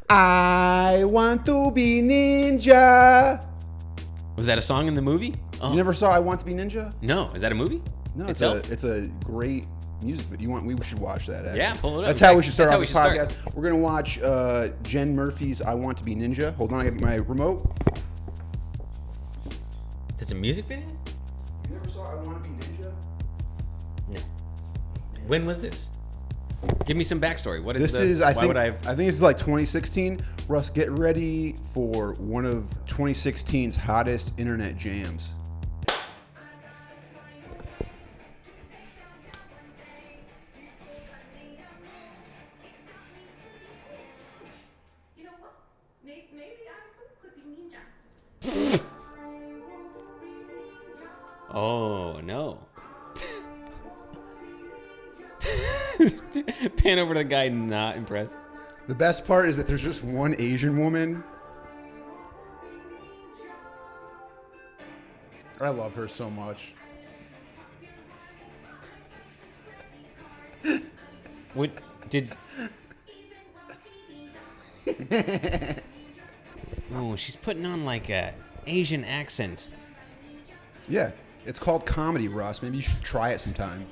I want to be ninja. Was that a song in the movie? You never saw I Want to Be Ninja? No. Is that a movie? No, Itself? it's a great music video. We should watch that. Actually. Yeah, pull it up. That's how we should start off this That's how we podcast. should We're gonna watch Jen Murphy's I Want to Be Ninja. Hold on, I got my remote. That's a music video? You never saw I Want to Be Ninja? No. When was this? Give me some backstory. What is This the, is, I why think, would I I think this is like 2016. Russ, get ready for one of 2016's hottest internet jams. You know what? Maybe I could be ninja. Oh, no. Pan over to the guy not impressed. The best part is that there's just one Asian woman. I love her so much. What did... Oh, she's putting on like a Asian accent. Yeah, it's called comedy, Russ. Maybe you should try it sometime.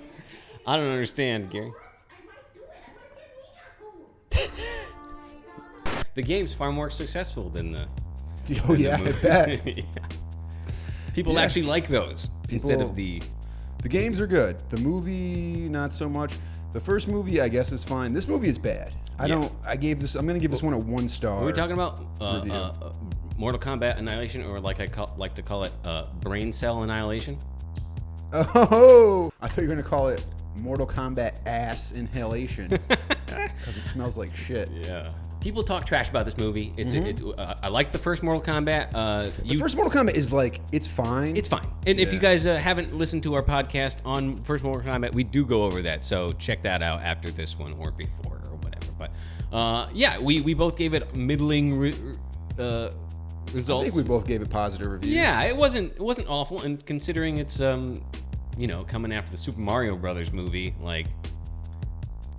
I don't understand, Gary. The game's far more successful than the... Oh, yeah, I bet. Yeah. People actually like those instead of the... The games are good. The movie, not so much. The first movie, I guess, is fine. This movie is bad. I'm going to give this one a 1 star. Are we talking about Mortal Kombat Annihilation, or like like to call it Brain Cell Annihilation? Oh, I thought you were going to call it Mortal Kombat Ass Inhalation because it smells like shit. Yeah. People talk trash about this movie. I like the first Mortal Kombat. The first Mortal Kombat is like, it's fine. It's fine. And if you guys haven't listened to our podcast on first Mortal Kombat, we do go over that. So check that out after this one or before or whatever. But yeah, we both gave it middling results. I think we both gave it positive reviews. Yeah, it wasn't awful. And considering it's coming after the Super Mario Brothers movie, like,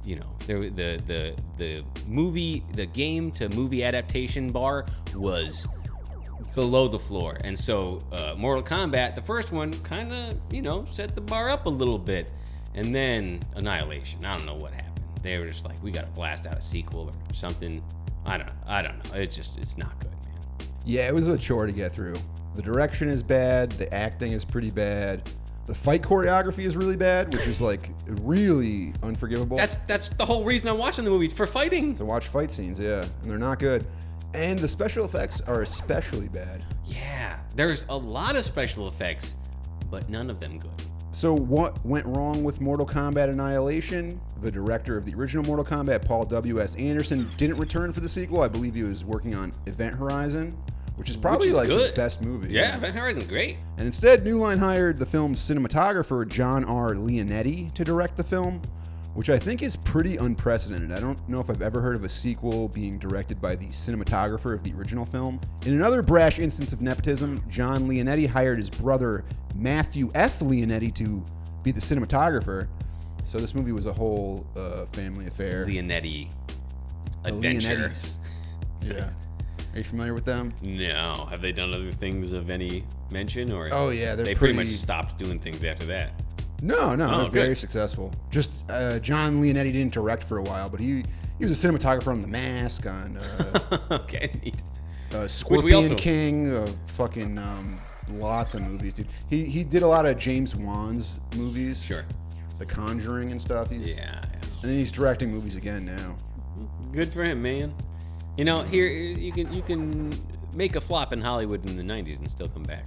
you know, the movie, the game to movie adaptation bar was below the floor. And so Mortal Kombat, the first one, kind of, set the bar up a little bit. And then Annihilation, I don't know what happened. They were just like, we got to blast out a sequel or something. I don't know. It's not good, man. Yeah, it was a chore to get through. The direction is bad. The acting is pretty bad. The fight choreography is really bad, which is like really unforgivable. That's the whole reason I'm watching the movie, for fighting. To watch fight scenes, yeah, and they're not good. And the special effects are especially bad. Yeah, there's a lot of special effects, but none of them good. So what went wrong with Mortal Kombat Annihilation? The director of the original Mortal Kombat, Paul W.S. Anderson, didn't return for the sequel. I believe he was working on Event Horizon, which is probably his best movie. Yeah, Event Horizon's great. And instead, New Line hired the film's cinematographer, John R. Leonetti, to direct the film, which I think is pretty unprecedented. I don't know if I've ever heard of a sequel being directed by the cinematographer of the original film. In another brash instance of nepotism, John Leonetti hired his brother, Matthew F. Leonetti, to be the cinematographer. So this movie was a whole family affair. Leonetti adventure. Yeah. Are you familiar with them? No. Have they done other things of any mention? Or oh, yeah. They pretty much stopped doing things after that. No, they're very successful. Just John Leonetti didn't direct for a while, but he was a cinematographer on The Mask, on okay, neat. Scorpion King, fucking lots of movies, dude. He did a lot of James Wan's movies. Sure. The Conjuring and stuff. Yeah. And then he's directing movies again now. Good for him, man. You know, here you can make a flop in Hollywood in the 90s and still come back.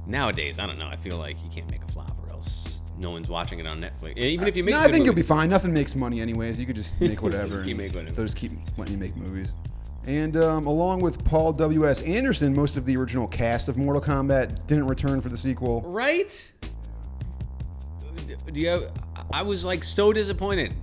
Nowadays, I don't know. I feel like you can't make a flop, or else no one's watching it on Netflix. Even if you make, I think you'll be fine. Nothing makes money anyways. You could just make whatever. They'll just keep letting you make movies. And along with Paul W.S. Anderson, most of the original cast of Mortal Kombat didn't return for the sequel. Right? I was like so disappointed.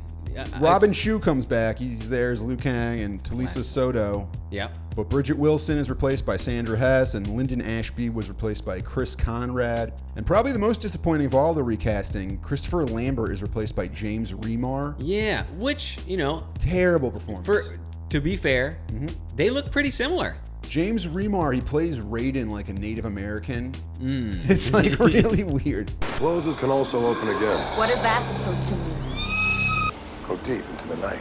Robin Shou comes back. He's there as Liu Kang, and Talisa Soto. Yeah. But Bridget Wilson is replaced by Sandra Hess, and Lyndon Ashby was replaced by Chris Conrad. And probably the most disappointing of all the recasting, Christopher Lambert is replaced by James Remar. Yeah, which, terrible performance. to be fair, they look pretty similar. James Remar, he plays Raiden like a Native American. It's like really weird. Closes can also open again. What is that supposed to mean? Go deep into the night.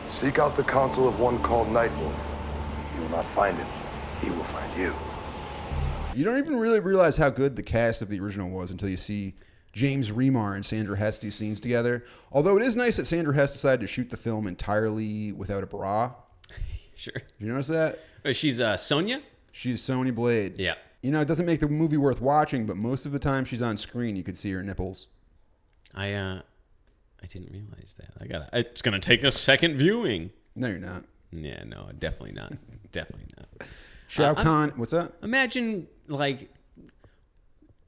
Seek out the counsel of one called Nightwolf. You will not find him. He will find you. You don't even really realize how good the cast of the original was until you see James Remar and Sandra Hess do scenes together. Although it is nice that Sandra Hess decided to shoot the film entirely without a bra. Sure. Did you notice that? She's Sonya? She's Sonya Blade. Yeah. You know, it doesn't make the movie worth watching, but most of the time she's on screen, you could see her nipples. I didn't realize that. It's gonna take a second viewing. No, you're not. Yeah, no, definitely not. Definitely not. Shao Kahn, what's that? Imagine like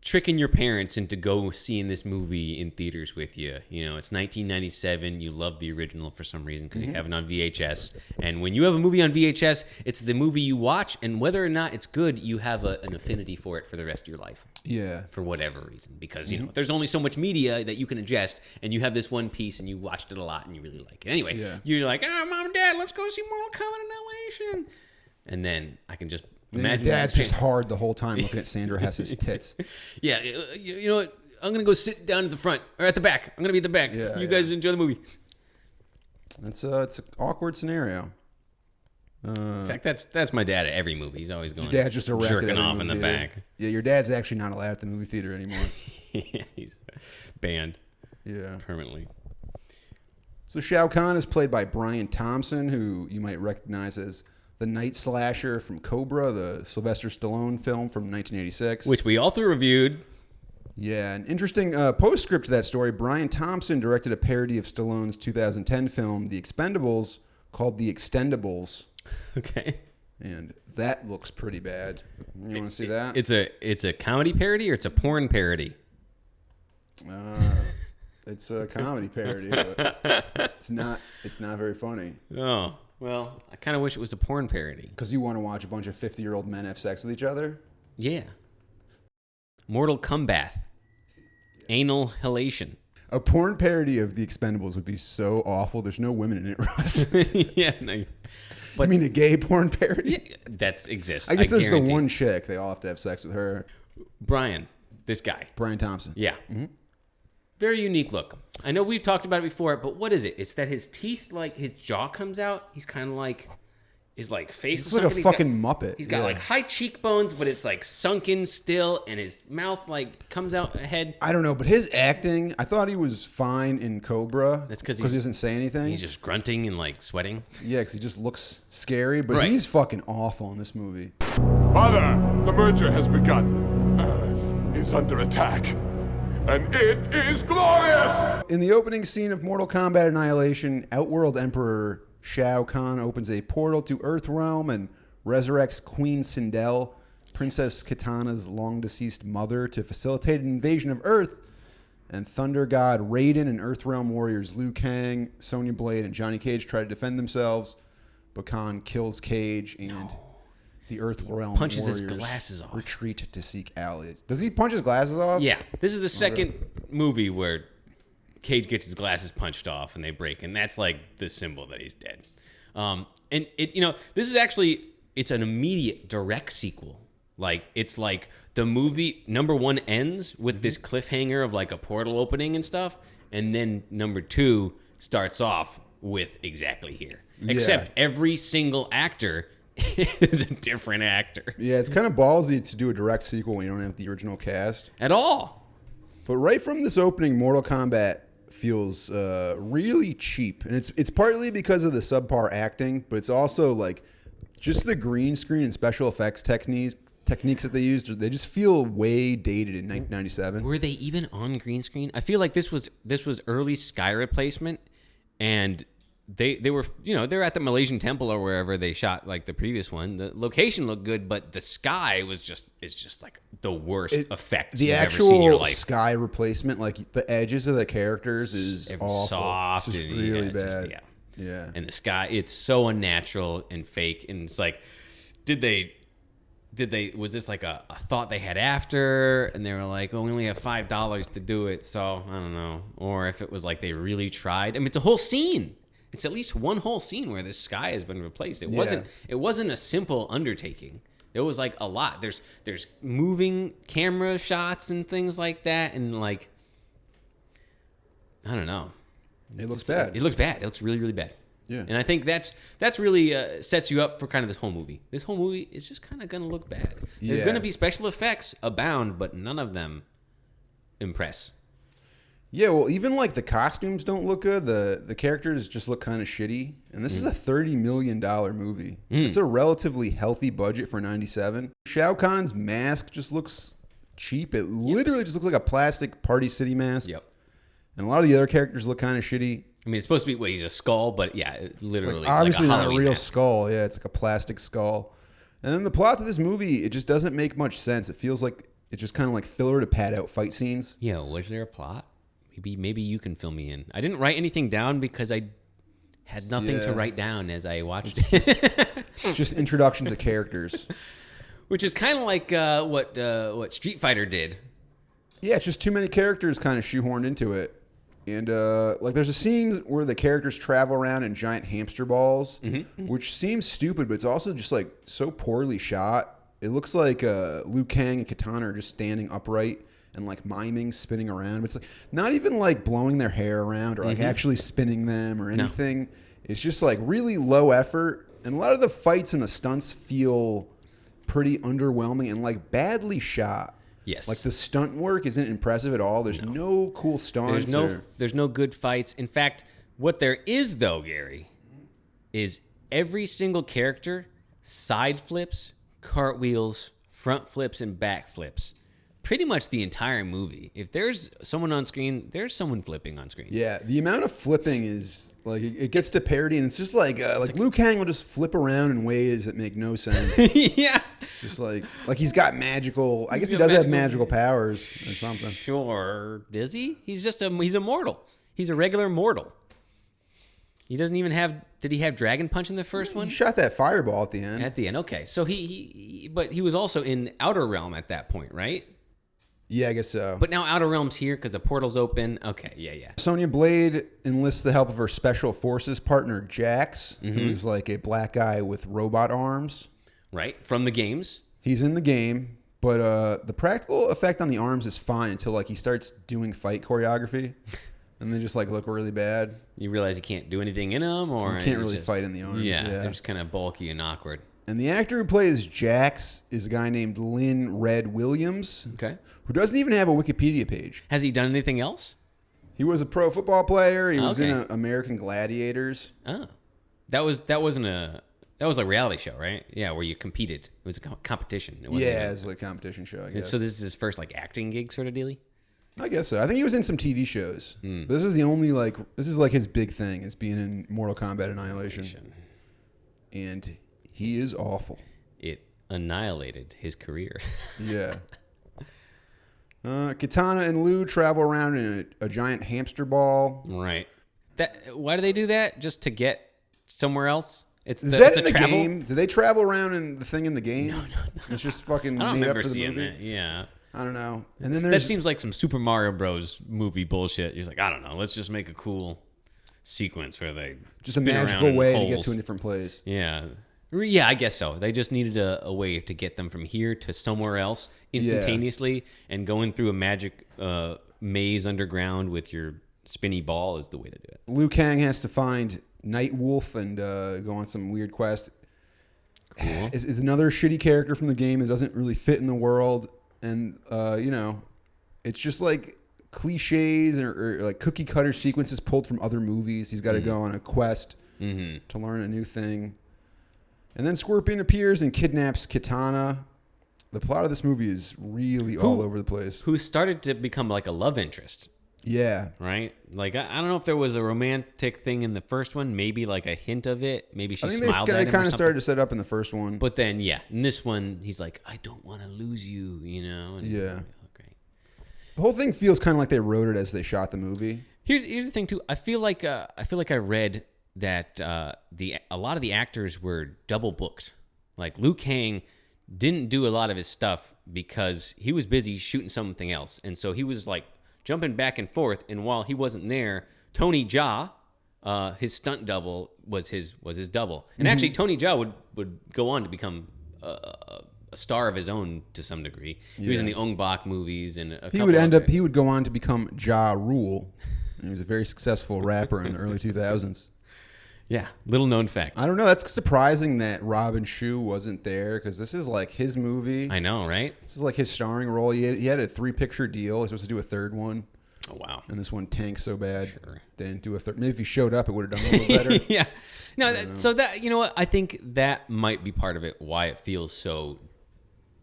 tricking your parents into go seeing this movie in theaters with you. You know, it's 1997. You love the original for some reason because you have it on VHS. And when you have a movie on VHS, it's the movie you watch, and whether or not it's good, you have an affinity for it for the rest of your life. Yeah. For whatever reason, because you know there's only so much media that you can ingest, and you have this one piece, and you watched it a lot, and you really like it. Anyway, you're like, oh, Mom and Dad, let's go see Mortal Kombat Annihilation, and then I can just imagine Dad's just hard the whole time looking at Sandra Hess's tits. Yeah, you know what? I'm gonna go sit down at the front or at the back. I'm gonna be at the back. Yeah, you guys enjoy the movie. It's an awkward scenario. In fact, that's my dad at every movie. He's always going. Your dad's just erected jerking every off in the movie theater. back. Yeah, your dad's actually not allowed at the movie theater anymore. Yeah, he's banned. Yeah. Permanently. So Shao Kahn is played by Brian Thompson, who you might recognize as the Night Slasher from Cobra, the Sylvester Stallone film from 1986. Which we also reviewed. Yeah, an interesting postscript to that story. Brian Thompson directed a parody of Stallone's 2010 film, The Expendables, called The Extendables. Okay. And that looks pretty bad. You want to see that? It's a comedy parody or it's a porn parody? It's a comedy parody, but it's not very funny. Oh, well, I kind of wish it was a porn parody. Because you want to watch a bunch of 50-year-old men have sex with each other? Yeah. Mortal Kombat Annihilation. A porn parody of The Expendables would be so awful. There's no women in it, Russ. Yeah, no. But, you mean a gay porn parody? Yeah, that exists. I guess there's guarantee. the one chick. They all have to have sex with her. Brian, this guy. Brian Thompson. Yeah. Mm-hmm. Very unique look. I know we've talked about it before, but what is it? It's that his teeth, like his jaw comes out. He's kind of like, his like face He's is like a fucking Muppet. He's got like high cheekbones, but it's like sunken still, and his mouth like comes out ahead. I don't know, but his acting, I thought he was fine in Cobra. That's because he doesn't say anything. He's just grunting and like sweating. Yeah, because he just looks scary, but he's fucking awful in this movie. Father, the merger has begun. Earth is under attack, and it is glorious! In the opening scene of Mortal Kombat Annihilation, Outworld Emperor Shao Kahn opens a portal to Earthrealm and resurrects Queen Sindel, Princess Kitana's long-deceased mother, to facilitate an invasion of Earth. And Thunder God Raiden and Earthrealm warriors Liu Kang, Sonya Blade, and Johnny Cage try to defend themselves, but Kahn kills Cage, and the Earthrealm punches warriors his glasses off. retreat to seek allies. Does he punch his glasses off? Yeah, this is the second movie where Cage gets his glasses punched off and they break, and that's like the symbol that he's dead. And it, you know, this is actually, it's an immediate direct sequel. Like, it's like the movie number 1 ends with this cliffhanger of like a portal opening and stuff, and then number 2 starts off with exactly here. Yeah. Except every single actor is a different actor. Yeah, it's kind of ballsy to do a direct sequel when you don't have the original cast. At all. But right from this opening, Mortal Kombat feels really cheap. And it's partly because of the subpar acting, but it's also like just the green screen and special effects techniques that they used. They just feel way dated in 1997. Were they even on green screen? I feel like this was early Sky replacement, and they were, you know, they're at the Malaysian temple or wherever they shot like the previous one. The location looked good, but the sky is just like the worst effect you've ever seen in your actual life. sky replacement, like the edges of the characters, is awful. Soft, it's just and really just, bad. Yeah. And the sky, it's so unnatural and fake, and it's like, was this like a thought they had after, and they were like, oh, we only have $5 to do it, so I don't know. Or if it was like they really tried. I mean, it's a whole scene. It's at least one whole scene where this sky has been replaced. It Yeah. wasn't a simple undertaking. There was like a lot. There's moving camera shots and things like that, and like I don't know. It looks bad. It looks bad. It looks really, really bad. Yeah. And I think that's really sets you up for kind of this whole movie. This whole movie is just kind of gonna look bad. There's Yeah. gonna be special effects abound, but none of them impress. Yeah, well, even like the costumes don't look good. The characters just look kind of shitty. And this is a $30 million movie. It's a relatively healthy budget for 97. Shao Kahn's mask just looks cheap. It literally just looks like a plastic Party City mask. Yep. And a lot of the other characters look kind of shitty. I mean, it's supposed to be he's a skull, but yeah, literally Obviously like a not a Halloween real mask. skull. Yeah, it's like a plastic skull. And then the plot to this movie, it just doesn't make much sense. It feels like it's just kind of like filler to pad out fight scenes. Yeah, was there a plot? Maybe you can fill me in. I didn't write anything down because I had nothing to Yeah. write down as I watched it. It's just introductions of characters. Which is kind of like what Street Fighter did. Yeah, it's just too many characters kind of shoehorned into it. And like there's a scene where the characters travel around in giant hamster balls, which seems stupid, but it's also just like so poorly shot. It looks like Liu Kang and Katana are just standing upright and like miming, spinning around. But it's like not even like blowing their hair around or like actually spinning them or anything. It's just like really low effort. And a lot of the fights and the stunts feel pretty underwhelming and like badly shot. Yes. Like the stunt work isn't impressive at all. There's no cool stunts. There's no good fights. In fact, what there is though, Gary, is every single character side flips, cartwheels, front flips, and back flips. Pretty much the entire movie. If there's someone on screen, there's someone flipping on screen. Yeah, the amount of flipping is like it gets to parody, and it's just like Liu Kang will just flip around in ways that make no sense. Yeah. Just like he's got magical. I guess he got does have magical powers or something. Sure. Does he? He's a mortal. He's a regular mortal. He doesn't even have. Did he have Dragon Punch in the first one? He shot that fireball at the end. At the end. Okay. So but he was also in Outer Realm at that point, right? Yeah, I guess so. But now Outer Realm's here because the portal's open. Okay, yeah. Sonya Blade enlists the help of her special forces partner Jax, who's like a black guy with robot arms. Right, from the games. He's in the game, but the practical effect on the arms is fine until like he starts doing fight choreography, and they just like look really bad. You realize you can't do anything in them, or You can't really just, fight in the arms. Yeah, they're just kind of bulky and awkward. And the actor who plays Jax is a guy named Lynn Red Williams, Okay. who doesn't even have a Wikipedia page. Has he done anything else? He was a pro football player. He was in Okay. American Gladiators. Oh, that was a reality show, right? Yeah, where you competed. It was a competition. It wasn't Yeah, even- it's like a competition show, I And guess. so this is his first like acting gig sort of dealy. I guess so. I think he was in some TV shows. Hmm. This is the only this is like his big thing is being in Mortal Kombat Annihilation. And he is awful. It annihilated his career. Yeah. Katana and Liu travel around in a giant hamster ball. Right. Why do they do that? Just to get somewhere else? It's Is that it's in a the travel? game? Do they travel around in the thing in the game? No. It's just fucking I don't made up remember for the seeing movie. that. Yeah. I don't know. And then That there's seems like some Super Mario Bros. Movie bullshit. He's like, I don't know. Let's just make a cool sequence where they just a spin around magical in way to get holes. to a different place. Yeah. Yeah, I guess so. They just needed a way to get them from here to somewhere else instantaneously, and going through a magic maze underground with your spinny ball is the way to do it. Liu Kang has to find Night Wolf and go on some weird quest. Cool. Is another shitty character from the game that doesn't really fit in the world, and it's just like cliches or like cookie cutter sequences pulled from other movies. He's got to go on a quest to learn a new thing, and then Scorpion appears and kidnaps Katana. The plot of this movie is really all over the place. Who started to become like a love interest, Yeah. right? Like, I don't know if there was a romantic thing in the first one, maybe like a hint of it. Maybe she I think smiled at they him or kind of something. started to set up in the first one. But then, yeah, in this one, he's like, I don't want to lose you, And, Yeah. Okay. The whole thing feels kind of like they wrote it as they shot the movie. Here's the thing too. I feel like I read that a lot of the actors were double booked. Like Liu Kang didn't do a lot of his stuff because he was busy shooting something else, and so he was like jumping back and forth. And while he wasn't there, Tony Jaa, his stunt double was his double. And actually, Tony Jaa would go on to become a star of his own to some degree. He was in the Ong Bak movies and he would go on to become Ja Rule. And he was a very successful rapper in the early 2000s. Yeah, little known fact. I don't know. That's surprising that Robin Shou wasn't there because this is like his movie. I know, right? This is like his starring role. He had a 3-picture deal. He was supposed to do a third one. Oh, wow. And this one tanked so bad. Sure. They didn't do a third. Maybe if he showed up, it would have done a little better. Yeah. No, so that, you know what? I think that might be part of it, why it feels so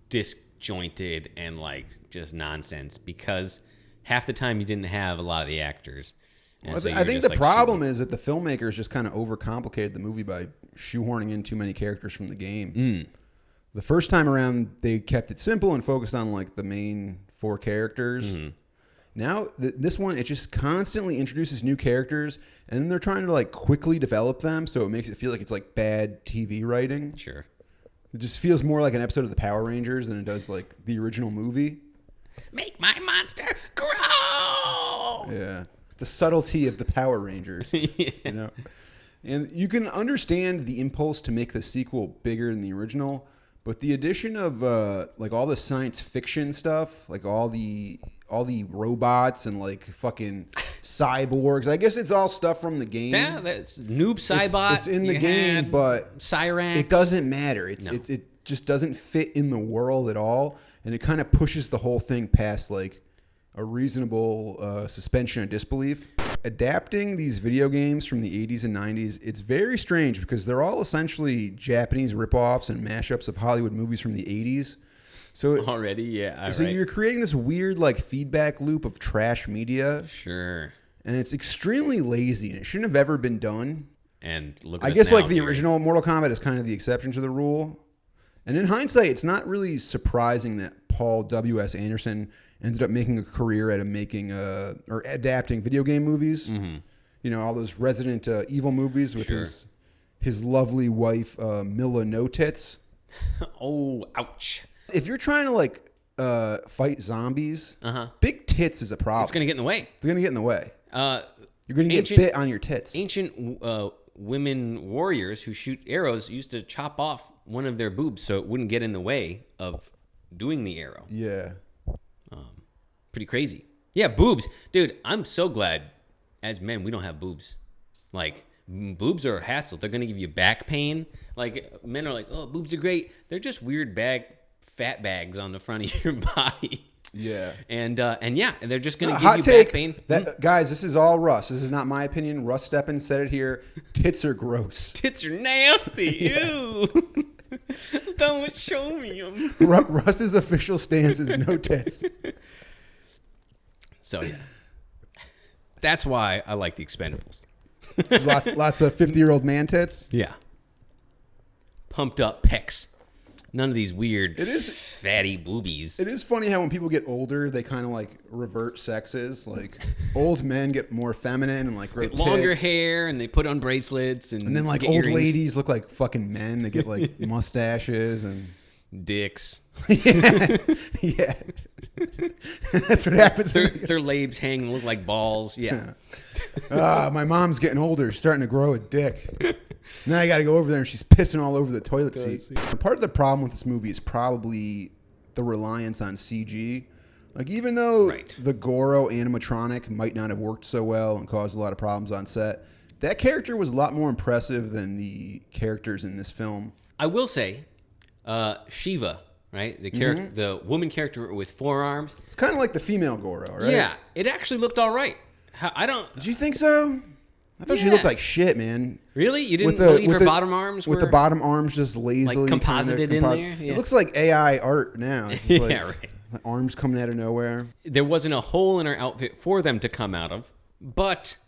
disjointed and like just nonsense, because half the time you didn't have a lot of the actors. Well, I think the problem is that the filmmakers just kind of overcomplicated the movie by shoehorning in too many characters from the game. The first time around, they kept it simple and focused on like the main 4 characters. Now, this one, it just constantly introduces new characters, and then they're trying to like quickly develop them, so it makes it feel like it's like bad TV writing. Sure. It just feels more like an episode of the Power Rangers than it does like the original movie. Make my monster grow! Yeah. The subtlety of the Power Rangers, you know, and you can understand the impulse to make the sequel bigger than the original, but the addition of like all the science fiction stuff, like all the robots and like fucking cyborgs. I guess it's all stuff from the game. Yeah, that's Noob Saibot. It's in the game, but Cyrax. It doesn't matter. It just doesn't fit in the world at all, and it kind of pushes the whole thing past like a reasonable suspension of disbelief. Adapting these video games from the 80s and 90s, it's very strange because they're all essentially Japanese ripoffs and mashups of Hollywood movies from the 80s. So already, yeah. So you're creating this weird like feedback loop of trash media. Sure. And it's extremely lazy, and it shouldn't have ever been done. And look, I guess like the original Mortal Kombat is kind of the exception to the rule. And in hindsight, it's not really surprising that Paul W.S. Anderson ended up making a career out of making or adapting video game movies. You know, all those Resident Evil movies with his lovely wife Mila No Tits. Oh, ouch! If you're trying to like fight zombies, big tits is a problem. It's gonna get in the way. It's gonna get in the way. You're gonna get Ancient- bit on your tits. Ancient women warriors who shoot arrows used to chop off one of their boobs so it wouldn't get in the way of doing the arrow. Yeah. Pretty crazy. Yeah, boobs. Dude, I'm so glad as men we don't have boobs. Like, boobs are a hassle. They're going to give you back pain. Like, men are like, oh, boobs are great. They're just weird fat bags on the front of your body. Yeah. And yeah, they're just going to give Hot you take. back pain. Guys, this is all Russ. This is not my opinion. Russ Steppen said it here. Tits are gross. Tits are nasty. Ew. Don't show me them. Russ's official stance is no tits. So yeah, that's why I like the Expendables. lots of 50-year-old man tits. Yeah, pumped up pecs. None of these weird, fatty boobies. It is funny how when people get older, they kind of like revert sexes. Like old men get more feminine and like grow tits. Longer hair, and they put on bracelets, and then like get old earrings. ladies look like fucking men. They get like mustaches and dicks. Yeah. That's what happens. Their labes hang and look like balls. Yeah. My mom's getting older. She's starting to grow a dick. Now I got to go over there and she's pissing all over the toilet seat. Part of the problem with this movie is probably the reliance on CG. Like even though the Goro animatronic might not have worked so well and caused a lot of problems on set, that character was a lot more impressive than the characters in this film. I will say, Shiva, right? The character, the woman character with 4 arms. It's kind of like the female Goro, right? Yeah, it actually looked all right. Did you think so? I thought she looked like shit, man. Really? You didn't believe her bottom arms were... With the bottom arms just lazily... Like composited in there? Yeah. It looks like AI art now. It's just yeah, right. Like arms coming out of nowhere. There wasn't a hole in her outfit for them to come out of. But,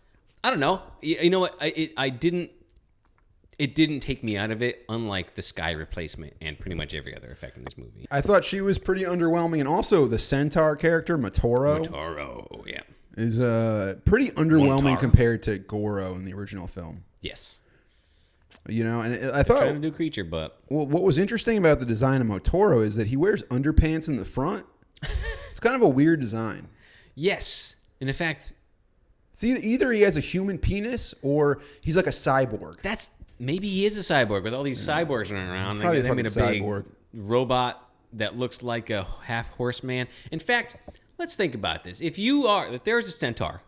I don't know. You know what? It didn't take me out of it, unlike the sky replacement and pretty much every other effect in this movie. I thought she was pretty underwhelming. And also the centaur character, Motoro. Motoro, yeah. Is pretty underwhelming compared to Goro in the original film. Yes. You know, and I thought... Trying to do creature, but... Well, what was interesting about the design of Motoro is that he wears underpants in the front. It's kind of a weird design. Yes. And in fact... It's either he has a human penis or he's like a cyborg. Maybe he is a cyborg with all these cyborgs running around. Probably They a made a fucking big cyborg. robot that looks like a half horseman. In fact, let's think about this. If there's a centaur,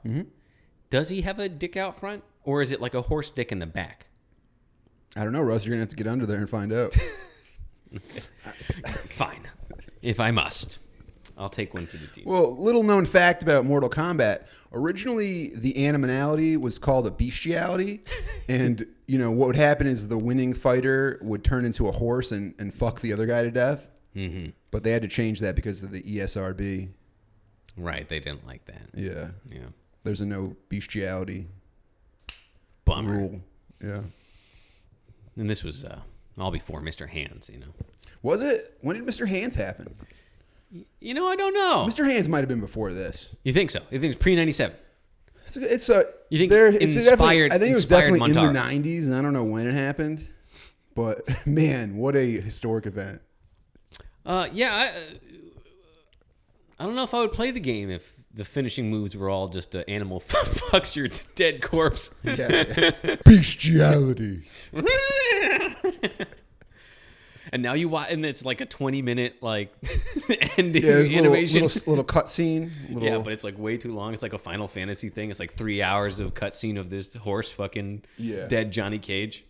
does he have a dick out front, or is it like a horse dick in the back? I don't know, Russ. You're gonna have to get under there and find out. Fine, if I must. I'll take one for the team. Well, little known fact about Mortal Kombat. Originally, the animality was called a bestiality. And, what would happen is the winning fighter would turn into a horse and fuck the other guy to death. Mm-hmm. But they had to change that because of the ESRB. Right, they didn't like that. Yeah. Yeah. There's a no bestiality Bummer. rule. Yeah. And this was all before Mr. Hands, Was it? When did Mr. Hands happen? I don't know. Mr. Hands might have been before this. You think so? You think it's pre-97? It's You think it's inspired? I think it was inspired definitely Montaro. in the 90s, and I don't know when it happened. But, man, what a historic event. Yeah, I don't know if I would play the game if the finishing moves were all just animal fucks your dead corpse. Yeah. Bestiality. And now you watch, and it's like a 20-minute ending There's a animation. little cutscene. Yeah, but it's like way too long. It's like a Final Fantasy thing. It's like 3 hours of cutscene of this horse fucking dead Johnny Cage.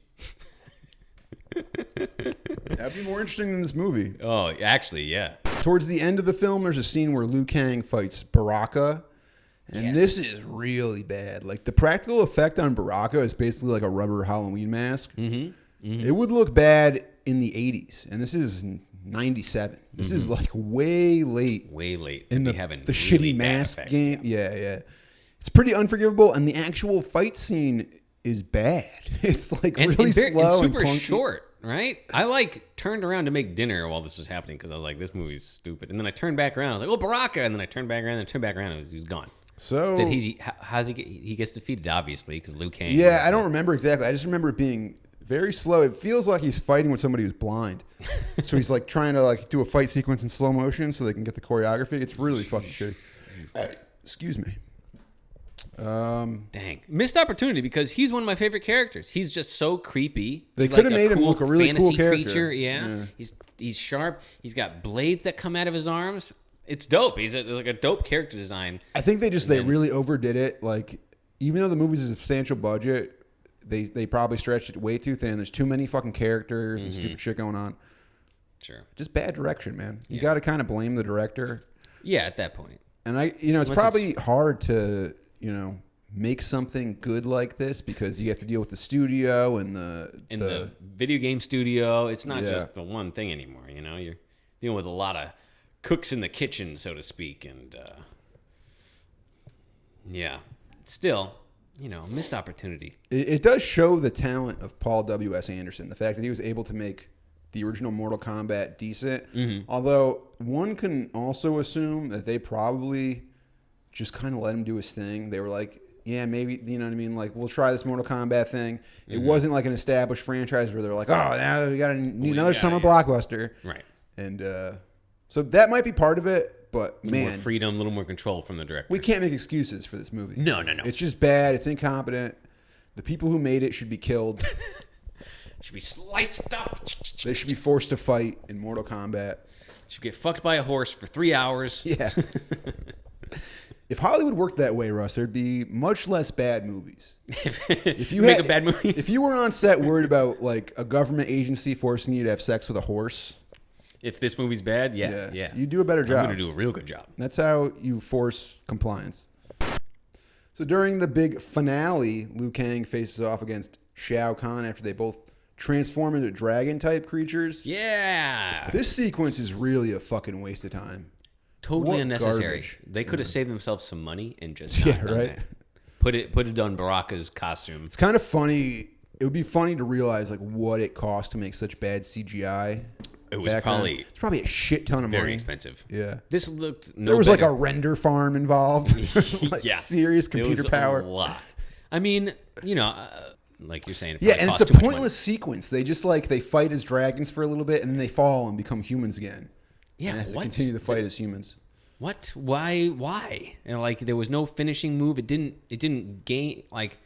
That'd be more interesting than this movie. Oh, actually, yeah. Towards the end of the film, there's a scene where Liu Kang fights Baraka. And Yes. this is really bad. Like, the practical effect on Baraka is basically like a rubber Halloween mask. Mm-hmm. It would look bad in the 80s. And this is 97. This is like way late. Way late. In to the be having the really shitty bad mask effects. game. Yeah. It's pretty unforgivable. And the actual fight scene is bad. It's like really slow and super clunky. short. Right? I turned around to make dinner while this was happening because I was like, this movie's stupid. And then I turned back around. I was like, oh, Baraka. And then I turned back around and turned back around. And he was gone. So Did how's he get? He gets defeated, obviously, because Liu Kang. yeah, I don't remember exactly. I just remember it being very slow. It feels like he's fighting with somebody who's blind. So he's like trying to do a fight sequence in slow motion so they can get the choreography. It's really fucking shitty. Excuse me. Dang. Missed opportunity because he's one of my favorite characters. He's just so creepy. They He's could have like made him look a really cool fantasy character. creature. Yeah. He's sharp. He's got blades that come out of his arms. It's dope. He's like a dope character design. I think they really overdid it. Like, even though the movie's a substantial budget, they probably stretched it way too thin. There's too many fucking characters and stupid shit going on. Sure. Just bad direction, man. You got to kind of blame the director. Yeah, at that point. And it's Unless probably hard to, make something good like this because you have to deal with the studio and the video game studio, it's not Yeah. just the one thing anymore. You're dealing with a lot of cooks in the kitchen, so to speak, and yeah, still, missed opportunity. It does show the talent of Paul W.S. Anderson. The fact that he was able to make the original Mortal Kombat decent. Although one can also assume that they probably just kind of let him do his thing. They were like, yeah, maybe, you know what I mean? Like, we'll try this Mortal Kombat thing. It wasn't like an established franchise where they're like, oh, now we got another summer blockbuster. Right. And so that might be part of it, but More man, freedom, a little more control from the director. we can't make excuses for this movie. No. It's just bad. It's incompetent. The people who made it should be killed. Should be sliced up. They should be forced to fight in Mortal Kombat. Should get fucked by a horse for 3 hours. Yeah. If Hollywood worked that way, Russ, there'd be much less bad movies. If you make a bad movie. If you were on set worried about like a government agency forcing you to have sex with a horse, If this movie's bad, yeah. you do a better job. I'm going to do a real good job. That's how you force compliance. So during the big finale, Liu Kang faces off against Shao Kahn after they both transform into dragon-type creatures. Yeah. This sequence is really a fucking waste of time. Totally What unnecessary. garbage. They could have saved themselves some money and just not Yeah, done right. that. Put it on Baraka's costume. It's kind of funny. It would be funny to realize like what it cost to make such bad CGI. It was back then. It's probably a shit ton of money. very expensive. Yeah. This looked no There was like better. a render farm involved. Like Yeah. serious It computer was power. A lot. I mean, like you're saying, it Yeah, probably and it's cost a too much money. pointless sequence. They just they fight as dragons for a little bit and then they fall and become humans again. Yeah, And have to what? continue the fight as humans. what? Why? And like there was no finishing move. It didn't gain like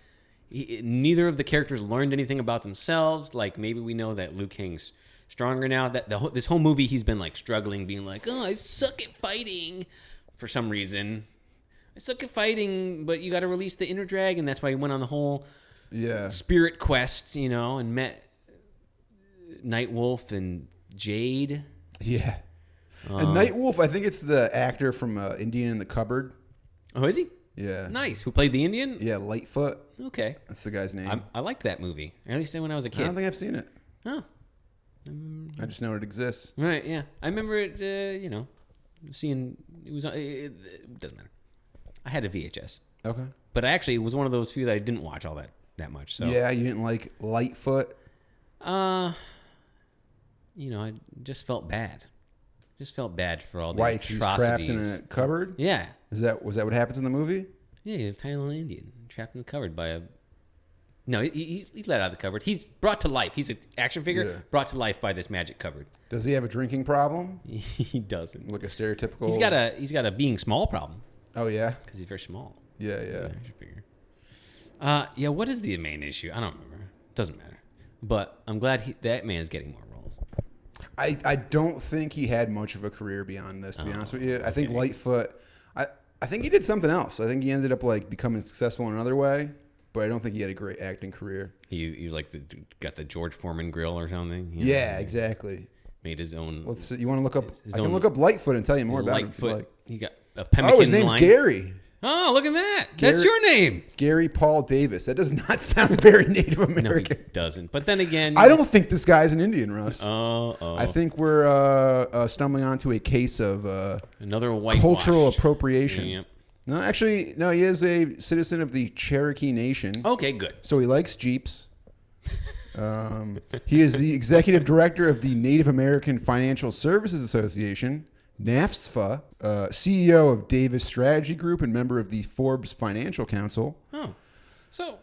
neither of the characters learned anything about themselves. Like maybe we know that Liu Kang's stronger now. That this whole movie he's been like struggling, being like, oh, I suck at fighting for some reason. I suck at fighting, but you got to release the inner dragon. That's why he went on the whole spirit quest, and met Nightwolf and Jade. Yeah. And Nightwolf, I think it's the actor from Indian in the Cupboard. Oh, is he? Yeah. Nice. Who played the Indian? Yeah, Lightfoot. Okay. That's the guy's name. I liked that movie. At least when I was a kid. I don't think I've seen it. Oh. I just know it exists. Right, yeah. I remember it, seeing... It doesn't matter. I had a VHS. Okay. But I actually was one of those few that I didn't watch all that much. So yeah, you didn't like Lightfoot? I just felt bad. Just felt bad for all the atrocities. He's trapped in a cupboard? Yeah. Was that what happens in the movie? Yeah, he's a tiny little Indian trapped in the cupboard by a... No, he's let out of the cupboard. He's brought to life. He's an action figure brought to life by this magic cupboard. Does he have a drinking problem? He doesn't. Like a stereotypical... He's got a being small problem. Oh, yeah? Because he's very small. Yeah. Yeah, what is the main issue? I don't remember. Doesn't matter. But I'm glad that man's getting more roles. I don't think he had much of a career beyond this, to be honest with you. I think Lightfoot... I think he did something else. I think he ended up like becoming successful in another way, but I don't think he had a great acting career. He's like got the George Foreman grill or something. Yeah, exactly. Made his own... Let's see. You want to look up... I can look up Lightfoot and tell you more about him. Lightfoot. He got a pemmican his name's line. Gary. Oh, look at that. That's your name. Gary Paul Davis. That does not sound very Native American. No, it doesn't. But then again... I don't think this guy's an Indian, Russ. Oh. I think we're stumbling onto a case of another white cultural appropriation. Yeah. No, actually, no, he is a citizen of the Cherokee Nation. Okay, good. So he likes Jeeps. He is the executive director of the Native American Financial Services Association, NAFSFA, CEO of Davis Strategy Group, and member of the Forbes Financial Council. Oh, so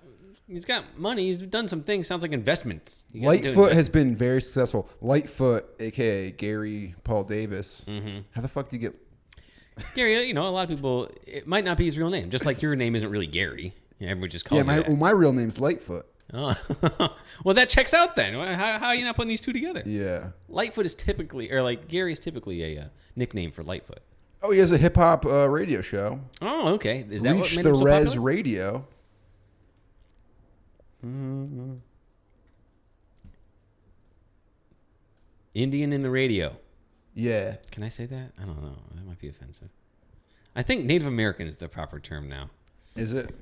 he's got money. He's done some things. Sounds like investments. Lightfoot has been very successful. Lightfoot, a.k.a. Gary Paul Davis. Mm-hmm. How the fuck do you get... Gary, a lot of people, it might not be his real name. Just like your name isn't really Gary. Everyone just calls you that. My real name's Lightfoot. Oh. Well, that checks out then. How are you not putting these two together? Yeah. Lightfoot is typically, or like Gary is typically a nickname for Lightfoot. Oh, he has a hip hop radio show. Oh, okay. Is that Reach what made the him so Res popular? Radio. Indian in the radio. Yeah. Can I say that? I don't know. That might be offensive. I think Native American is the proper term now. Is it?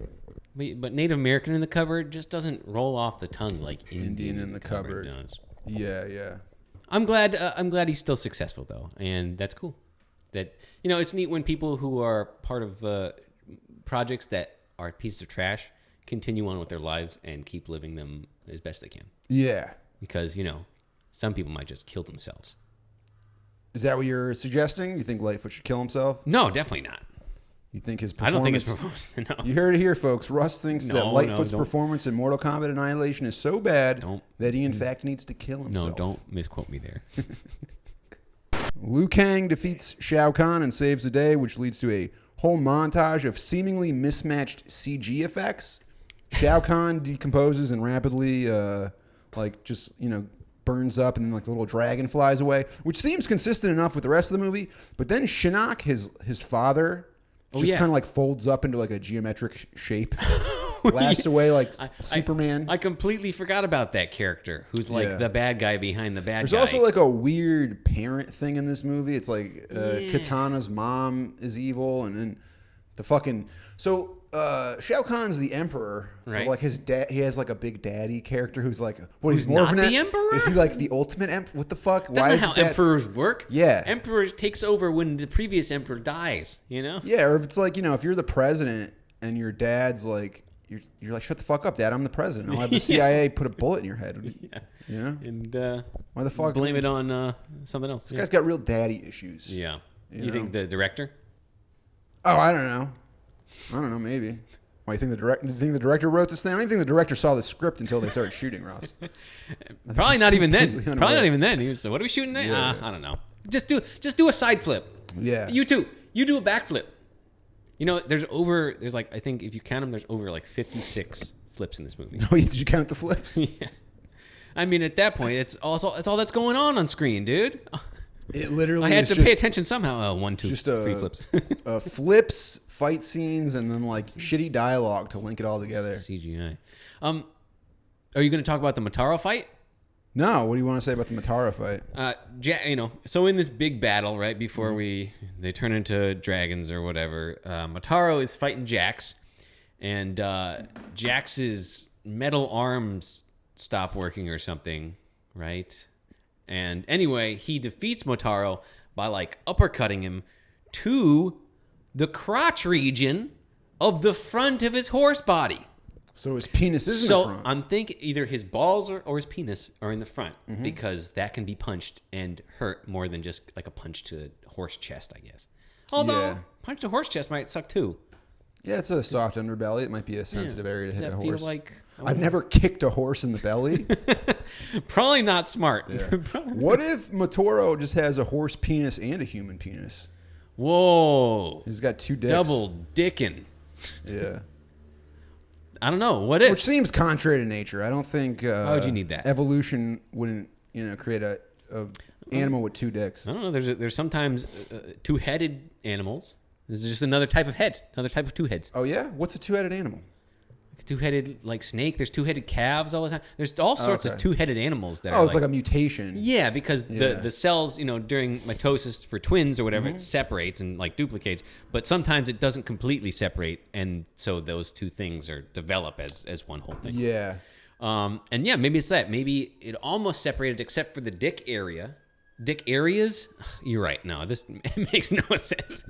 But Native American in the cupboard just doesn't roll off the tongue like Indian in the cupboard does. Yeah. I'm glad he's still successful though, and that's cool. That it's neat when people who are part of projects that are pieces of trash continue on with their lives and keep living them as best they can. Yeah. Because some people might just kill themselves. Is that what you're suggesting? You think Lightfoot should kill himself? No, definitely not. You think his performance... I don't think it's proposed. No. You heard it here, folks. Russ thinks that Lightfoot's performance in Mortal Kombat Annihilation is so bad that he, in fact, needs to kill himself. No, don't misquote me there. Liu Kang defeats Shao Kahn and saves the day, which leads to a whole montage of seemingly mismatched CG effects. Shao Kahn decomposes and rapidly, burns up, and then like the little dragon flies away, which seems consistent enough with the rest of the movie. But then Shinnok, his father... just kind of like folds up into like a geometric shape, blasts away like Superman. I completely forgot about that character, who's like the bad guy behind the bad guy. There's also like a weird parent thing in this movie. It's like Katana's mom is evil, and then the fucking Shao Kahn's the emperor. Right. Like his dad, he has like a big daddy character who's like, he's not the emperor? Is he like the ultimate emperor? What the fuck? That's not how emperors work. Yeah. Emperor takes over when the previous emperor dies, Yeah, or if it's like, if you're the president and your dad's like, you're like, shut the fuck up, Dad, I'm the president. I'll have the CIA put a bullet in your head. Yeah. And why the fuck? Blame it on something else. This guy's got real daddy issues. Yeah. You think the director? Oh, I don't know, maybe. Why, you think the director wrote this thing? I don't even think the director saw the script until they started shooting, Ross. Probably not even then. Probably not even then. He was, what are we shooting there? Yeah. I don't know. Just do a side flip. Yeah. You two. You do a backflip. You know, there's like, I think if you count them, there's over like 56 flips in this movie. Oh, did you count the flips? Yeah. I mean, at that point, it's all that's going on screen, dude. It literally. I had is to just, pay attention somehow. 1, 2, just 3 flips. Flips, fight scenes, and then like shitty dialogue to link it all together. CGI. Are you going to talk about the Motaro fight? No, what do you want to say about the Motaro fight? So in this big battle, right before they turn into dragons or whatever, Motaro is fighting Jax, and Jax's metal arms stop working or something, right? And anyway, he defeats Motaro by like uppercutting him to the crotch region of the front of his horse body. So his penis is in the front. I'm thinking either his balls or his penis are in the front because that can be punched and hurt more than just like a punch to the horse chest, I guess. Although punch to horse chest might suck too. Yeah, it's a soft underbelly. It might be a sensitive area to hit a horse. Does that feel like... I've never kicked a horse in the belly. Probably not smart. Yeah. What if Motaro just has a horse penis and a human penis? Whoa. He's got 2 dicks. Double dickin'. Yeah. I don't know. What if? Which seems contrary to nature. I don't think Why would you need that? Evolution wouldn't, create a animal with 2 dicks. I don't know. There's sometimes 2-headed animals. This is just another type of head. Another type of 2 heads. Oh, yeah? What's a 2-headed animal? 2-headed like snake. There's 2-headed calves all the time. There's all sorts of 2-headed animals that are it's like a mutation. Yeah, because the cells, during mitosis for twins or whatever, it separates and like duplicates. But sometimes it doesn't completely separate, and so those 2 things are develop as one whole thing. Yeah. And yeah, maybe it's that. Maybe it almost separated except for the dick area. Dick areas? You're right. No, this makes no sense.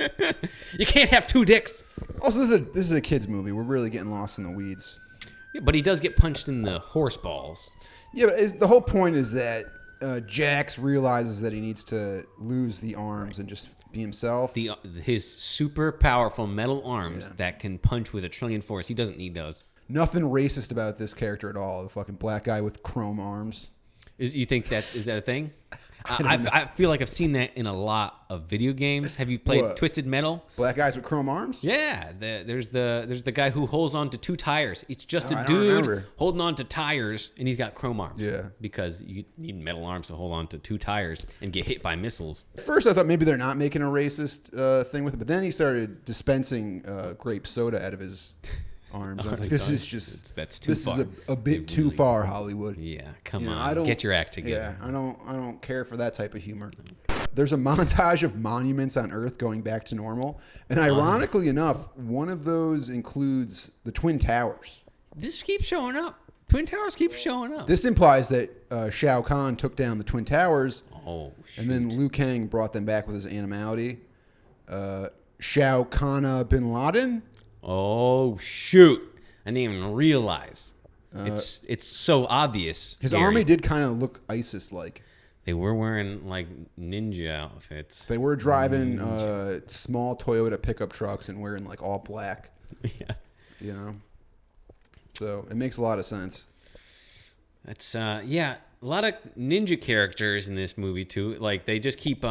You can't have 2 dicks. Also, this is a kid's movie. We're really getting lost in the weeds. Yeah, but he does get punched in the horse balls. Yeah, but the whole point is that Jax realizes that he needs to lose the arms and just be himself. His super powerful metal arms that can punch with a trillion force. He doesn't need those. Nothing racist about this character at all. The fucking black guy with chrome arms. You think is that a thing? I feel like I've seen that in a lot of video games. Have you played Twisted Metal? Black guys with chrome arms? Yeah, there's the guy who holds on to 2 tires. It's just a dude holding on to tires, and he's got chrome arms. Yeah, because you need metal arms to hold on to 2 tires and get hit by missiles. At first, I thought maybe they're not making a racist thing with it, but then he started dispensing grape soda out of his arms. I was like, this is just that's too far. This is a bit too far, Hollywood. Yeah, come on, get your act together. Yeah, I don't care for that type of humor. There's a montage of monuments on Earth going back to normal, and ironically enough, one of those includes the Twin Towers. This keeps showing up. Twin Towers keep showing up. This implies that Shao Kahn took down the Twin Towers, and then Liu Kang brought them back with his animality. Shao Kahn bin Laden. Oh shoot! I didn't even realize. It's so obvious. His Gary. army did kind of look ISIS-like. They were wearing like ninja outfits. They were driving small Toyota pickup trucks and wearing like all black. Yeah. So it makes a lot of sense. That's a lot of ninja characters in this movie too. Like they just keep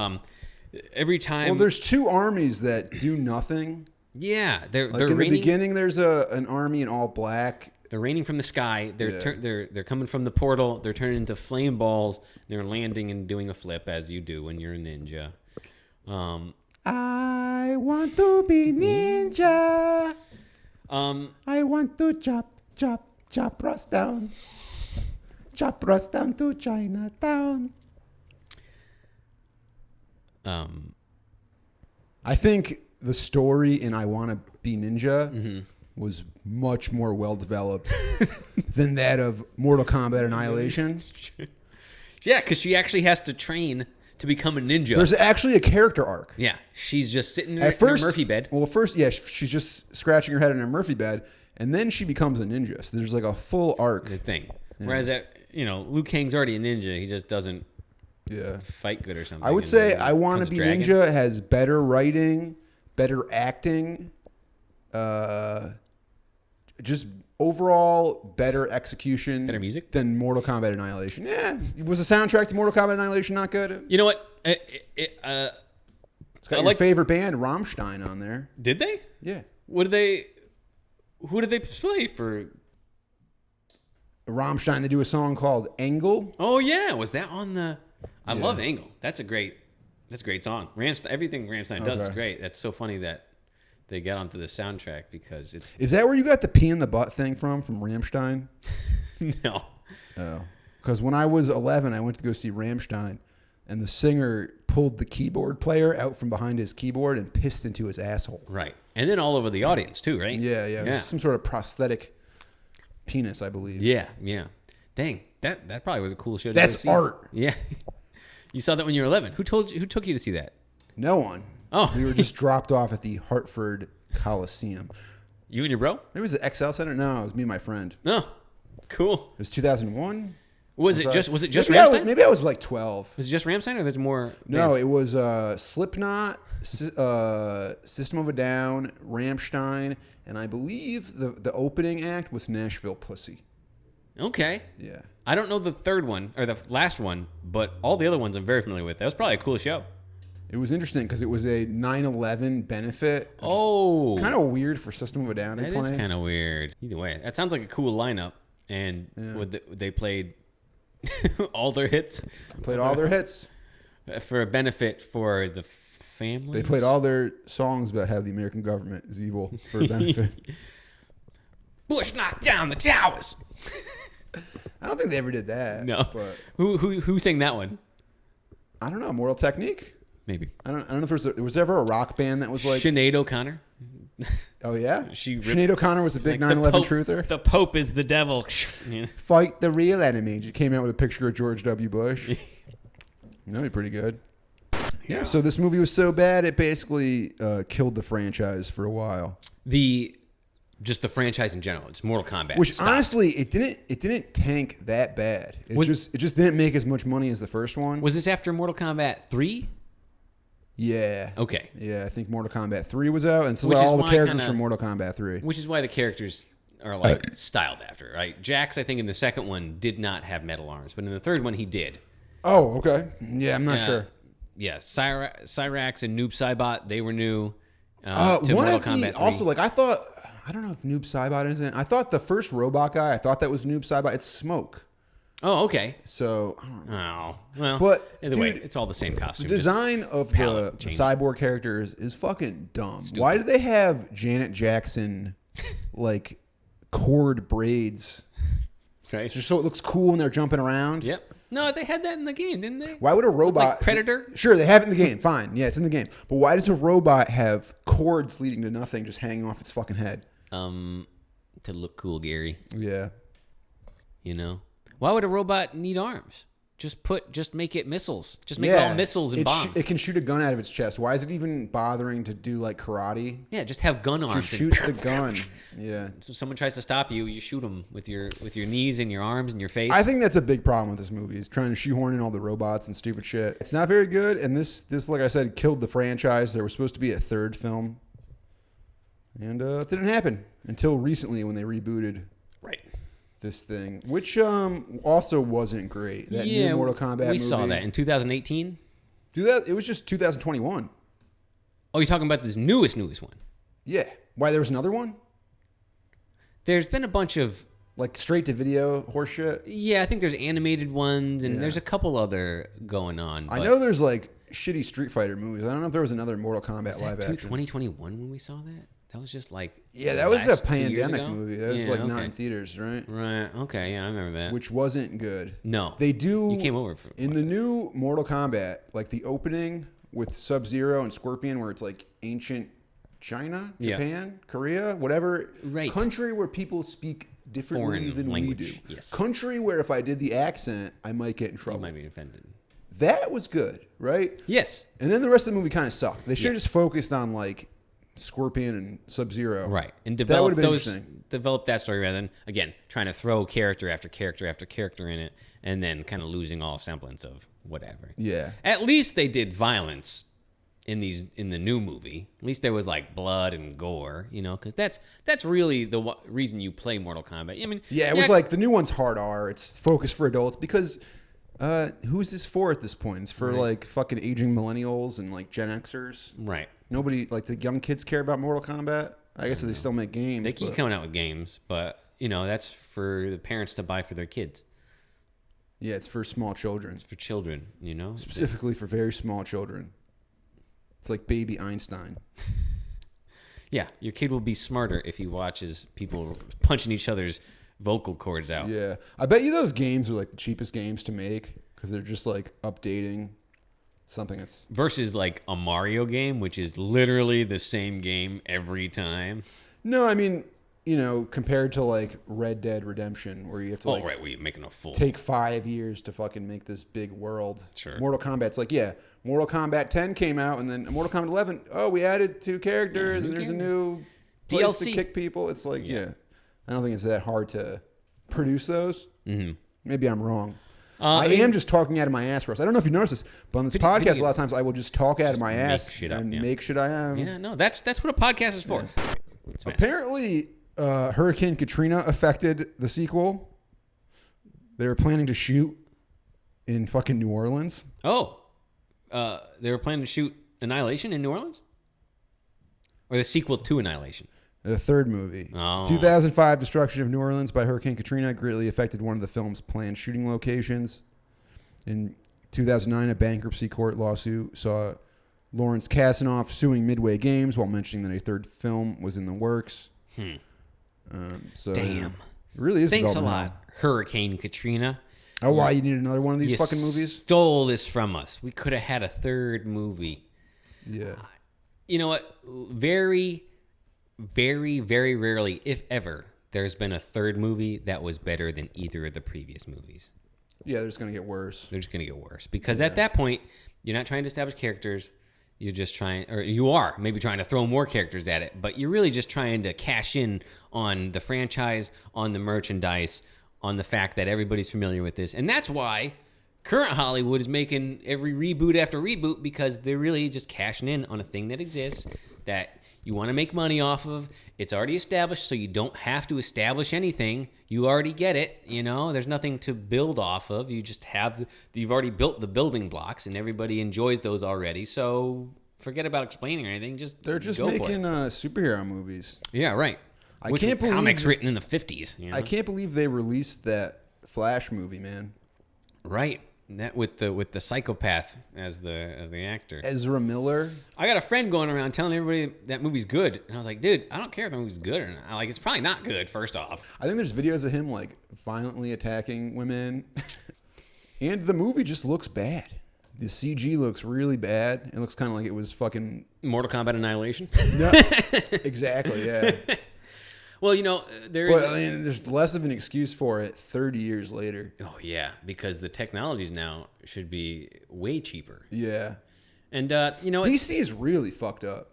every time. Well, there's 2 armies that do nothing. Yeah, they're in raining, the beginning. There's an army in all black. They're raining from the sky. They're coming from the portal. They're turning into flame balls. They're landing and doing a flip as you do when you're a ninja. I want to be ninja. I want to chop Russ down. Chop Russ down to Chinatown. I think the story in I Want to Be Ninja was much more well developed than that of Mortal Kombat Annihilation. Yeah, because she actually has to train to become a ninja. There's actually a character arc. Yeah, she's just sitting in her Murphy bed. Well, first, she's just scratching her head in her Murphy bed, and then she becomes a ninja. So there's like a full arc. The thing. Yeah. Whereas, Liu Kang's already a ninja. He just doesn't fight good or something. I would say I Want to Be Ninja has better writing, better acting, just overall better execution, better music than Mortal Kombat Annihilation. Yeah, was the soundtrack to Mortal Kombat Annihilation not good? You know what? It's got your favorite band, Rammstein, on there. Did they? Yeah. Who did they play for? Rammstein, they do a song called Engel. Oh yeah, was that on the? I love Engel. That's a great song. Everything Rammstein does is great. That's so funny that they got onto the soundtrack because it's. Is that where you got the pee in the butt thing from Rammstein? No. Oh, because when I was 11, I went to go see Rammstein, and the singer pulled the keyboard player out from behind his keyboard and pissed into his asshole. Right, and then all over the audience too, right? Yeah. It was some sort of prosthetic penis, I believe. Yeah. Dang, that probably was a cool show. That's art. Yeah. You saw that when you were 11. Who took you to see that? No one. Oh. We were just dropped off at the Hartford Coliseum. You and your bro? Maybe it was the XL Center? No, it was me and my friend. Oh, cool. It was 2001. Was it just Rammstein? Maybe I was like 12. Was it just Rammstein or there's more? No, bands? it was Slipknot, System of a Down, Rammstein, and I believe the opening act was Nashville Pussy. Okay. Yeah. I don't know the third one or the last one, but all the other ones I'm very familiar with. That was probably a cool show. It was interesting because it was a 9/11 benefit. Oh. Kind of weird for System of a Down to That play. is kind of weird. Either way, that sounds like a cool lineup. And they played all their hits. Played all their hits. For a benefit for the family. They played all their songs about how the American government is evil for a benefit. Bush knocked down the towers. I don't think they ever did that. No. But Who sang that one? I don't know. Mortal Technique? Maybe. I don't know if was there ever a rock band that was like... Sinead O'Connor. Oh, yeah? She Sinead O'Connor was a big like 9/11 truther? The Pope is the devil. Yeah. Fight the real enemy. She came out with a picture of George W. Bush. That'd be pretty good. Yeah, so this movie was so bad, it basically killed the franchise for a while. Just the franchise in general. It's Mortal Kombat. Which honestly, it didn't tank that bad. It just didn't make as much money as the first one. Was this after Mortal Kombat 3? Yeah. Okay. Yeah, I think Mortal Kombat 3 was out, and so Which is all the why characters from Mortal Kombat 3. Which is why the characters are like styled after, right? Jax, I think in the second one did not have metal arms, but in the third one he did. Oh, okay. Yeah, I'm not sure. Yeah, Cyrax and Noob Saibot, they were new to one Mortal of the, Kombat 3. Also, like I don't know if Noob Saibot is in it. I thought the first robot guy, I thought that was Noob Saibot. It's Smoke. Oh, okay. So, I don't know. Oh, well. But, either dude, way, it's all the same costume. The design of the cyborg characters is fucking dumb. Stupid. Why do they have Janet Jackson, like, cord braids? Right. Just so it looks cool when they're jumping around? Yep. No, they had that in the game, didn't they? Why would a robot... Like Predator? Sure, they have it in the game. Fine. Yeah, it's in the game. But why does a robot have cords leading to nothing just hanging off its fucking head? To look cool, Gary. Yeah. You know? Why would a robot need arms? Just make it missiles. Just make it all missiles and bombs. It can shoot a gun out of its chest. Why is it even bothering to do like karate? Yeah, just have gun arms. Just shoot the gun. Yeah. So if someone tries to stop you, you shoot them with your knees and your arms and your face. I think that's a big problem with this movie. Is trying to shoehorn in all the robots and stupid shit. It's not very good, and this like I said, killed the franchise. There was supposed to be a third film, and it didn't happen until recently when they rebooted. Right. This thing, which also wasn't great. That new Mortal Kombat movie. We saw that in 2018. It was just 2021. Oh, you're talking about this newest one? Yeah. Why, there was another one? There's been a bunch of... Like straight-to-video horseshit? Yeah, I think there's animated ones, and there's a couple other going on. I know there's like shitty Street Fighter movies. I don't know if there was another Mortal Kombat live action. 2021 when we saw that? That was just like... Yeah, that was a pandemic movie. That was not in theaters, right? Right. Okay, yeah, I remember that. Which wasn't good. No. They do... You came over for in the new Mortal Kombat, like the opening with Sub-Zero and Scorpion, where it's like ancient China, Japan, Korea, whatever. Right. Country where people speak differently than language. we do. Yes. Country where if I did the accent, I might get in trouble. You might be offended. That was good, right? Yes. And then the rest of the movie kind of sucked. They should have just focused on like Scorpion and Sub-Zero. Right. And that would have been interesting. Develop that story rather than, again, trying to throw character after character after character in it and then kind of losing all semblance of whatever. Yeah. At least they did violence in the new movie. At least there was like blood and gore, you know, because that's really the reason you play Mortal Kombat. I mean, yeah, it was like the new one's hard R. It's focused for adults because Who's this for at this point? It's for like fucking aging millennials and like Gen Xers. Right. Nobody, like the young kids care about Mortal Kombat. I guess they still make games. They keep coming out with games, but that's for the parents to buy for their kids. Yeah, it's for small children. It's for children, Specifically for very small children. It's like baby Einstein. Yeah, your kid will be smarter if he watches people punching each other's vocal cords out. Yeah. I bet you those games are like the cheapest games to make because they're just like updating something that's... Versus like a Mario game, which is literally the same game every time. No, I mean, compared to like Red Dead Redemption where you have to where you're making a full... take 5 years to fucking make this big world. Sure. Mortal Kombat's like, Mortal Kombat 10 came out and then Mortal Kombat 11, we added 2 characters and there's a new place DLC to kick people. It's like, I don't think it's that hard to produce those. Mm-hmm. Maybe I'm wrong. I am just talking out of my ass, Russ. I don't know if you noticed this, but on this podcast, a lot of times I will just talk out of my ass make shit I am. Yeah, no, that's what a podcast is for. Yeah. Apparently, Hurricane Katrina affected the sequel. They were planning to shoot in fucking New Orleans. Oh, they were planning to shoot Annihilation in New Orleans? Or the sequel to Annihilation? The third movie. Oh. 2005 destruction of New Orleans by Hurricane Katrina greatly affected one of the film's planned shooting locations. In 2009, a bankruptcy court lawsuit saw Lawrence Kasanoff suing Midway Games while mentioning that a third film was in the works. So damn. It really is. Thanks a lot, Hurricane Katrina. Oh, why you need another one of these fucking movies? Stole this from us. We could have had a third movie. Yeah. You know what? Very, very, very rarely, if ever, there's been a third movie that was better than either of the previous movies. Yeah, they're just going to get worse. They're just going to get worse. Because at that point, you're not trying to establish characters. You're just trying, or you are maybe trying to throw more characters at it, but you're really just trying to cash in on the franchise, on the merchandise, on the fact that everybody's familiar with this. And that's why current Hollywood is making every reboot after reboot, because they're really just cashing in on a thing that exists that you want to make money off of. It's already established, so you don't have to establish anything. You already get it, There's nothing to build off of. You just you've already built the building blocks, and everybody enjoys those already. So forget about explaining or anything. They're just making superhero movies. Yeah, right. I can't believe comics written in the 50s. I can't believe they released that Flash movie, man. Right. That with the psychopath as the actor. Ezra Miller. I got a friend going around telling everybody that movie's good, and I was like, dude, I don't care if the movie's good or not. Like, it's probably not good. First off, I think there's videos of him like violently attacking women, and the movie just looks bad. The CG looks really bad. It looks kind of like it was fucking Mortal Kombat Annihilation. No, exactly. Yeah. Well, there's less of an excuse for it 30 years later. Oh, yeah, because the technologies now should be way cheaper. Yeah. And, DC is really fucked up.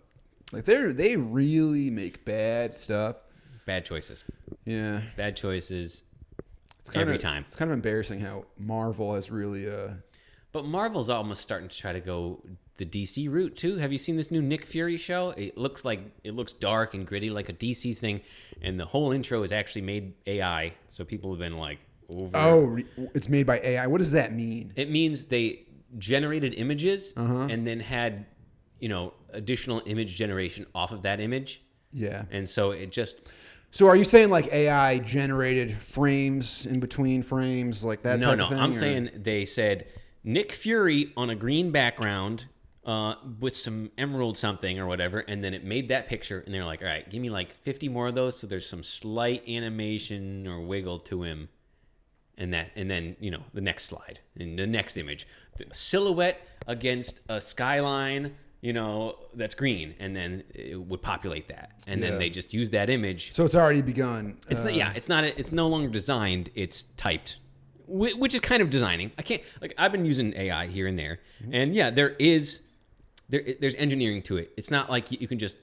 Like, they really make bad stuff. Bad choices. Yeah. Bad choices every time. It's kind of embarrassing how Marvel has really... But Marvel's almost starting to try to go the DC route too. Have you seen this new Nick Fury show? It looks dark and gritty like a DC thing, and the whole intro is actually made AI. So people have been like, it's made by AI. What does that mean? It means they generated images and then had, additional image generation off of that image. Yeah. And so it just... So are you saying like AI generated frames in between frames, like that type of thing? No, I'm saying they said Nick Fury on a green background with some emerald something or whatever, and then it made that picture, and they're like, all right, give me like 50 more of those so there's some slight animation or wiggle to him. And then the next slide and the next image, the silhouette against a skyline, that's green, and then it would populate that, and then they just use that image. So it's already begun. It's it's no longer designed, it's typed, which is kind of designing. I've been using AI here and there, and there's engineering to it. It's not like you can just,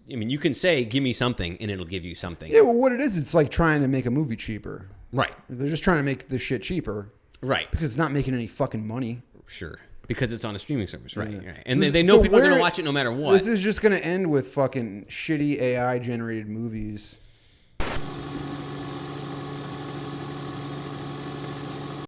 you can say, give me something, and it'll give you something. Yeah, well, what it is, it's like trying to make a movie cheaper. Right. They're just trying to make this shit cheaper. Right. Because it's not making any fucking money. Sure. Because it's on a streaming service, right? Yeah. Right. And they know people are going to watch it no matter what. This is just going to end with fucking shitty AI-generated movies